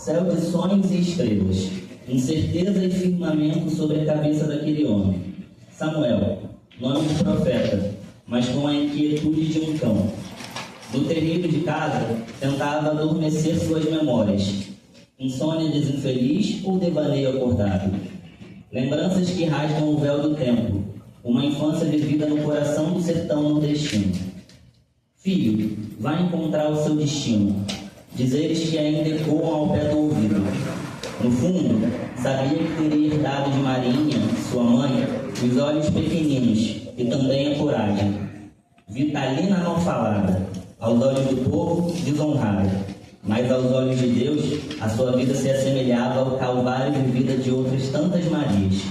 céu de sonhos e estrelas, incerteza e firmamento sobre a cabeça daquele homem. Samuel, nome de profeta, mas com a inquietude de um cão. No terreiro de casa, tentava adormecer suas memórias. Insônia desinfeliz ou devaneio acordado? Lembranças que rasgam o véu do tempo, uma infância vivida no coração do sertão nordestino. Filho, vai encontrar o seu destino, dizeres que ainda ecoam ao pé do ouvido. No fundo, sabia que teria herdado de Marinha, sua mãe, os olhos pequeninos e também a coragem. Vitalina mal falada, aos olhos do povo desonrada, mas aos olhos de Deus a sua vida se assemelhava ao calvário vivida de outras tantas Marias.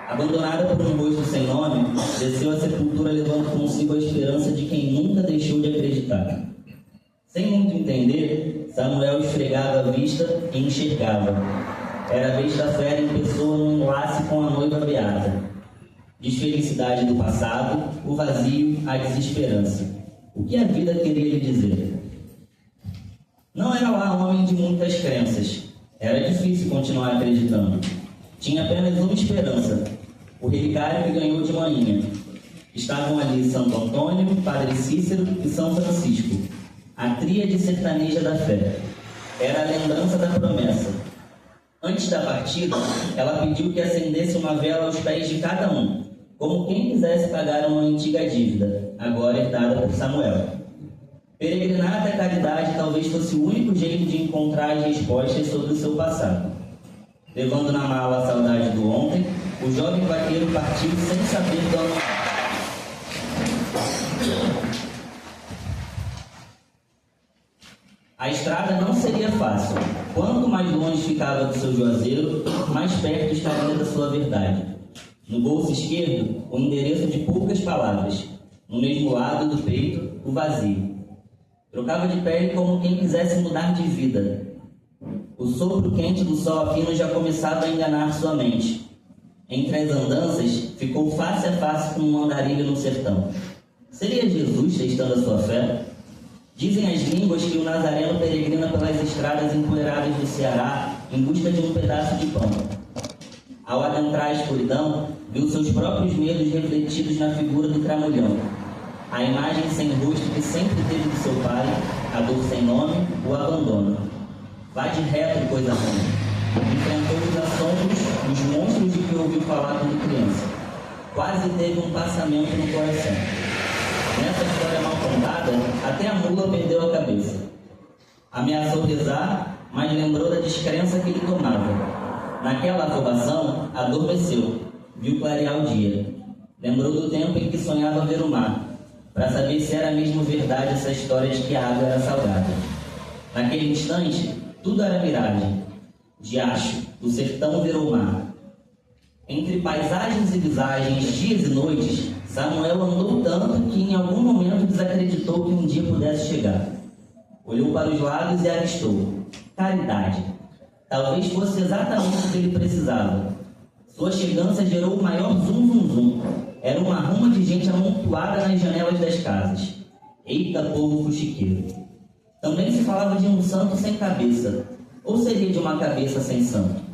Abandonada por um rosto sem nome, desceu à sepultura levando consigo a esperança de quem nunca deixou de acreditar. Sem muito entender, Samuel esfregava a vista e enxergava. Era a vez da fera em pessoa num enlace com a noiva beata. Desfelicidade do passado, o vazio, a desesperança. O que a vida queria lhe dizer? Não era lá um homem de muitas crenças. Era difícil continuar acreditando. Tinha apenas uma esperança, o relicário que ganhou de manhã. Estavam ali Santo Antônio, Padre Cícero e São Francisco, a tríade sertaneja da fé. Era a lembrança da promessa. Antes da partida, ela pediu que acendesse uma vela aos pés de cada um, como quem quisesse pagar uma antiga dívida, agora herdada por Samuel. Peregrinar até a caridade talvez fosse o único jeito de encontrar as respostas sobre o seu passado. Levando na mala a saudade do ontem, o jovem vaqueiro partiu sem saber do amanhã. A estrada não seria fácil. Quanto mais longe ficava do seu juazeiro, mais perto estaria da sua verdade. No bolso esquerdo, o endereço de poucas palavras. No mesmo lado do peito, o vazio. Trocava de pele como quem quisesse mudar de vida. O sopro quente do sol a pino já começava a enganar sua mente. Entre as andanças, ficou face a face com um andarilho no sertão. Seria Jesus testando a sua fé? Dizem as línguas que o nazareno peregrina pelas estradas empoeiradas do Ceará em busca de um pedaço de pão. Ao adentrar a escuridão, viu seus próprios medos refletidos na figura do cramulhão. A imagem sem rosto que sempre teve do seu pai, a dor sem nome, o abandono. Vá de reto, coisa ruim. Enfrentou os assombros, os monstros de que ouviu falar quando criança. Quase teve um passamento no coração. Nessa história mal contada, até a mula perdeu a cabeça. Ameaçou rezar, mas lembrou da descrença que ele tomava. Naquela afobação, adormeceu, viu clarear o dia. Lembrou do tempo em que sonhava ver o mar, para saber se era mesmo verdade essa história de que a água era salgada. Naquele instante, tudo era miragem. Diacho, o sertão virou mar. Entre paisagens e visagens, dias e noites, Samuel andou tanto que em algum momento desacreditou que um dia pudesse chegar. Olhou para os lados e avistou. Caridade. Talvez fosse exatamente o que ele precisava. Sua chegança gerou o maior zum-zum-zum. Era uma ruma de gente amontoada nas janelas das casas. Eita povo fuxiqueiro. Também se falava de um santo sem cabeça. Ou seria de uma cabeça sem santo?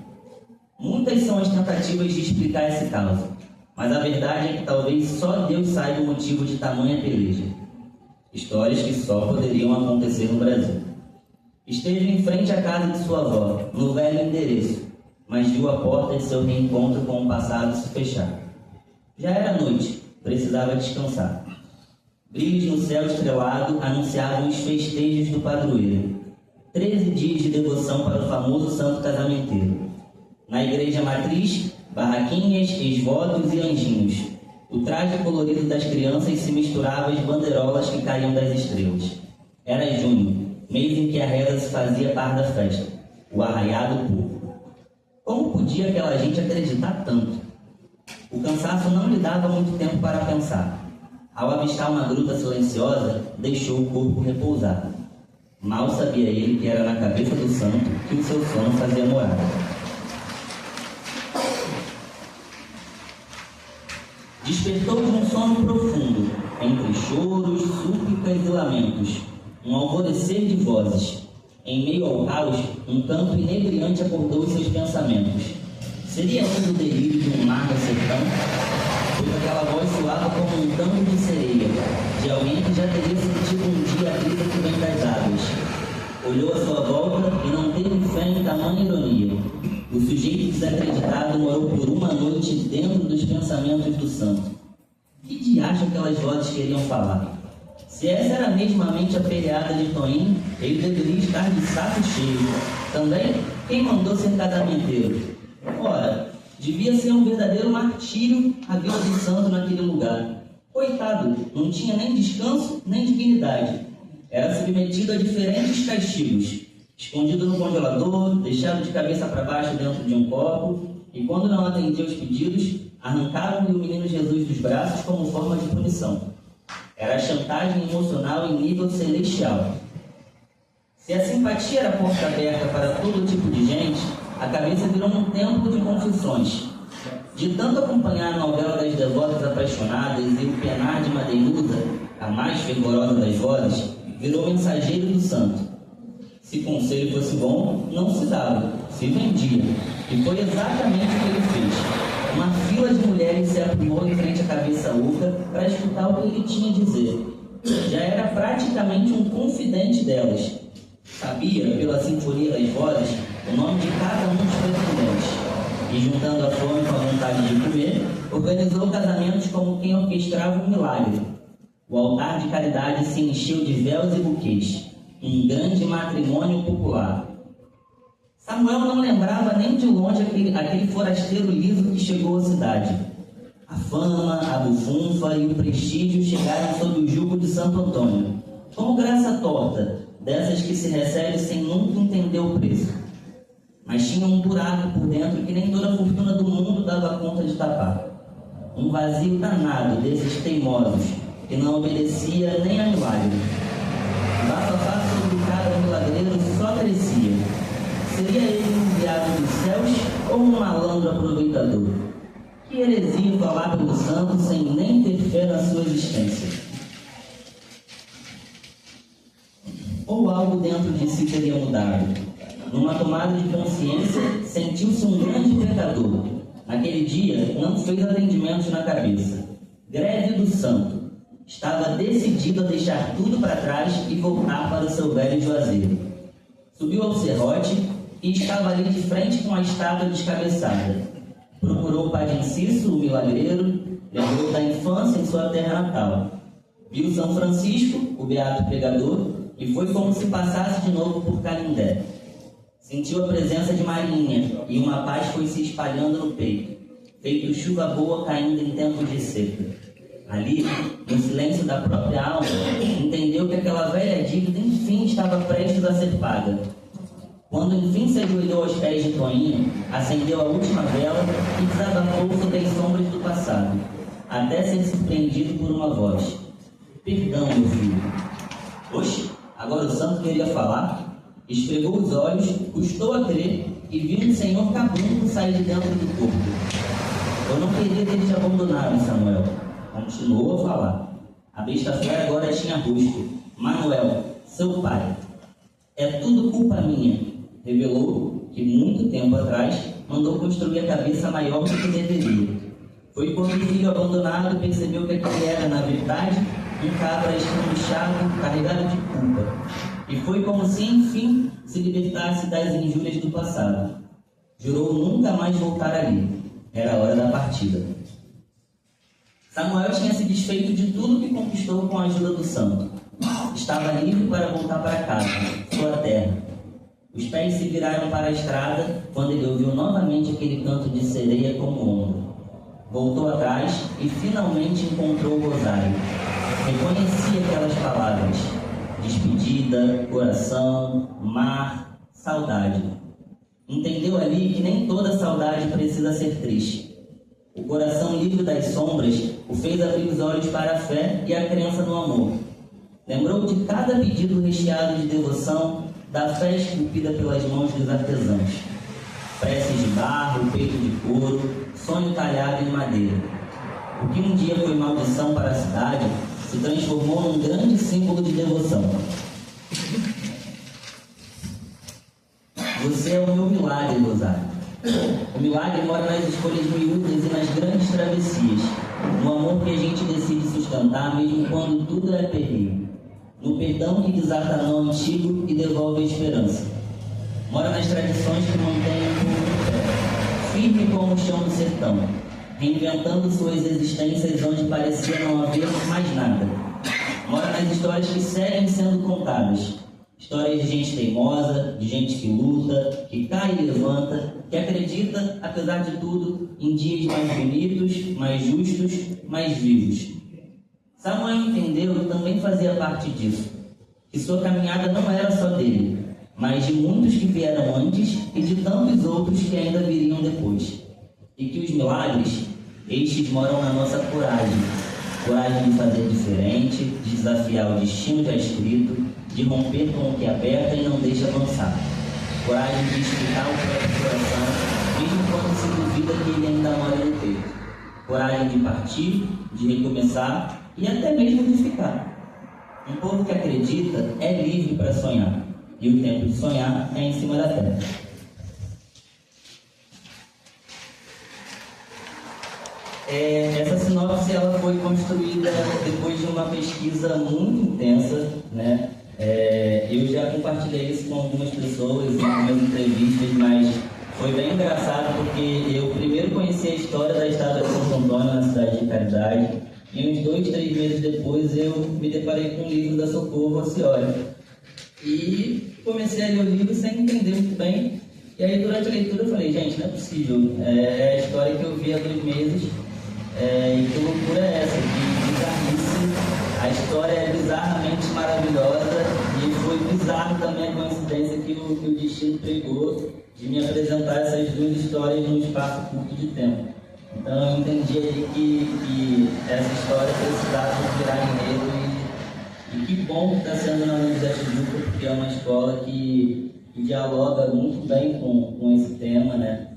Muitas são as tentativas de explicar esse caso, mas a verdade é que talvez só Deus saiba o motivo de tamanha peleja. Histórias que só poderiam acontecer no Brasil. Esteve em frente à casa de sua avó, no velho endereço, mas viu a porta de seu reencontro com o passado se fechar. Já era noite, precisava descansar. Brilhos no céu estrelado anunciavam os festejos do padroeiro. 13 dias de devoção para o famoso santo casamenteiro. Na igreja matriz, barraquinhas, esvotos e anjinhos. O traje colorido das crianças se misturava às bandeirolas que caíam das estrelas. Era junho, mês em que a reza se fazia par da festa, o arraiado povo. Como podia aquela gente acreditar tanto? O cansaço não lhe dava muito tempo para pensar. Ao avistar uma gruta silenciosa, deixou o corpo repousar. Mal sabia ele que era na cabeça do santo que o seu sono fazia morada. Despertou de um sono profundo, entre choros, súplicas e lamentos, um alvorecer de vozes. Em meio ao caos, um canto inebriante acordou os seus pensamentos. Seria esse o delírio de um mar no sertão? Pois aquela voz soava como um canto de sereia, de alguém que já teria sentido um dia a brisa que vem das águas. Olhou à sua volta e não teve fé em tamanha ironia. O sujeito desacreditado morou por uma noite dentro dos pensamentos do santo. Que diacho aquelas vozes queriam falar? Se essa era mesmo a mente apelhada de Toinho, ele deveria estar de saco cheio. Também, quem mandou ser casamenteiro? Ora, devia ser um verdadeiro martírio a vida do santo naquele lugar. Coitado, não tinha nem descanso, nem dignidade. Era submetido a diferentes castigos. Escondido no congelador, deixado de cabeça para baixo dentro de um copo, e quando não atendia aos pedidos, arrancaram-lhe o menino Jesus dos braços como forma de punição. Era a chantagem emocional em nível celestial. Se a simpatia era porta aberta para todo tipo de gente, a cabeça virou um templo de confissões. De tanto acompanhar a novela das devotas apaixonadas e o penar de Madeirusa, a mais fervorosa das vozes, virou mensageiro do santo. Se conselho fosse bom, não se dava, se vendia. E foi exatamente o que ele fez. Uma fila de mulheres se aprumou em frente à cabeça oca para escutar o que ele tinha a dizer. Já era praticamente um confidente delas. Sabia, pela sinfonia das vozes, o nome de cada um dos pretendentes. E juntando a fome com a vontade de comer, organizou casamentos como quem orquestrava um milagre. O altar de caridade se encheu de véus e buquês. Um grande matrimônio popular. Samuel não lembrava nem de longe aquele forasteiro liso que chegou à cidade. A fama, a bufunfa e o prestígio chegaram sob o jugo de Santo Antônio, como graça torta, dessas que se recebe sem nunca entender o preço. Mas tinha um buraco por dentro que nem toda a fortuna do mundo dava conta de tapar. Um vazio danado desses teimosos, que não obedecia nem a milagre. O bafafá sobre o cara milagreiro só crescia. Seria ele um enviado dos céus ou um malandro aproveitador? Que heresia falar pelo santo sem nem ter fé na sua existência. Ou algo dentro de si teria mudado. Numa tomada de consciência, sentiu-se um grande pecador. Naquele dia, não fez atendimentos na cabeça. Greve do santo. Estava decidido a deixar tudo para trás e voltar para o seu velho Juazeiro. Subiu ao serrote e estava ali de frente com a estátua descabeçada. Procurou o Padre Inciso, o milagreiro, lembrou da infância em sua terra natal. Viu São Francisco, o beato pregador, e foi como se passasse de novo por Canindé. Sentiu a presença de Marinha e uma paz foi se espalhando no peito, feito chuva boa caindo em tempos de seca. Ali, no silêncio da própria alma, entendeu que aquela velha dívida enfim estava prestes a ser paga. Quando enfim se ajoelhou aos pés de Toinho, acendeu a última vela e desabafou sobre as sombras do passado, até ser surpreendido por uma voz. Perdão, meu filho. Oxe, agora o santo queria falar? Esfregou os olhos, custou a crer e viu um senhor cabrunco sair de dentro do corpo. Eu não queria ter te abandonado, Samuel. Continuou a falar. A besta-feira agora tinha rosto. Manuel, seu pai. É tudo culpa minha. Revelou que, muito tempo atrás, mandou construir a cabeça maior do que deveria. Foi quando o filho abandonado percebeu que aquele era, na verdade, um cabra escramuchado, carregado de culpa. E foi como se, enfim, se libertasse das injúrias do passado. Jurou nunca mais voltar ali. Era a hora da partida. Samuel tinha se desfeito de tudo que conquistou com a ajuda do santo. Estava livre para voltar para casa, sua terra. Os pés se viraram para a estrada quando ele ouviu novamente aquele canto de sereia como ombro. Voltou atrás e finalmente encontrou o rosário. Reconhecia aquelas palavras: despedida, coração, mar, saudade. Entendeu ali que nem toda saudade precisa ser triste. O coração livre das sombras o fez abrir os olhos para a fé e a crença no amor. Lembrou de cada pedido recheado de devoção, da fé esculpida pelas mãos dos artesãos. Preces de barro, peito de couro, sonho talhado em madeira. O que um dia foi maldição para a cidade se transformou num grande símbolo de devoção. Você é o meu milagre, Rosário. O milagre mora nas escolhas miúdas e nas grandes travessias, no amor que a gente decide sustentar mesmo quando tudo é terrível, no perdão que desata nó antigo e devolve a esperança. Mora nas tradições que mantêm o povo de pé, firme como o chão do sertão, reinventando suas existências onde parecia não haver mais nada. Mora nas histórias que seguem sendo contadas, histórias de gente teimosa, de gente que luta, que cai e levanta, que acredita, apesar de tudo, em dias mais bonitos, mais justos, mais vivos. Samuel entendeu que também fazia parte disso, que sua caminhada não era só dele, mas de muitos que vieram antes e de tantos outros que ainda viriam depois. E que os milagres, estes moram na nossa coragem. Coragem de fazer diferente, de desafiar o destino já escrito, de romper com o que aperta e não deixa avançar. Coragem de explicar o próprio coração, mesmo quando se duvida que ele ainda mora no peito. Coragem de partir, de recomeçar e até mesmo de ficar. Um povo que acredita é livre para sonhar, e o tempo de sonhar é em cima da terra. Essa sinopse ela foi construída depois de uma pesquisa muito intensa, né? Eu já compartilhei isso com algumas pessoas em algumas entrevistas, mas foi bem engraçado porque eu primeiro conheci a história da estátua de Santo Antônio na cidade de Caridade e uns 2, 3 meses depois eu me deparei com o livro da Socorro Alcioli e comecei a ler o livro sem entender muito bem. E aí durante a leitura eu falei, gente, não é possível, é a história que eu vi há 2 meses. E que loucura é essa? Que bizarrice. A história é bizarramente maravilhosa e foi bizarro também a coincidência que o destino pegou de me apresentar essas 2 histórias num espaço curto de tempo. Então eu entendi aí que essa história precisava virar enredo e que bom que está sendo na União da Tijuca, porque é uma escola que dialoga muito bem com esse tema, né?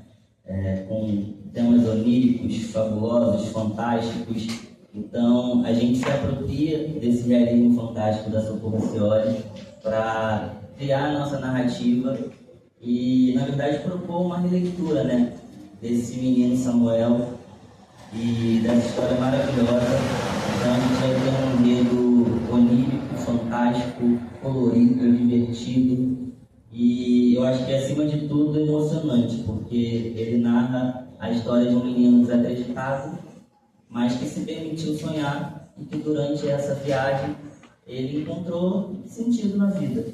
Com temas oníricos, fabulosos, fantásticos. Então, a gente se apropria desse realismo fantástico da Socorro Alcioli para criar a nossa narrativa e, na verdade, propor uma releitura, né, desse menino Samuel e dessa história maravilhosa. Então, a gente vai ter um enredo onírico, fantástico, colorido, divertido e eu acho que, acima de tudo, emocionante, porque ele narra a história de um menino desacreditado, mas que se permitiu sonhar e que durante essa viagem ele encontrou sentido na vida.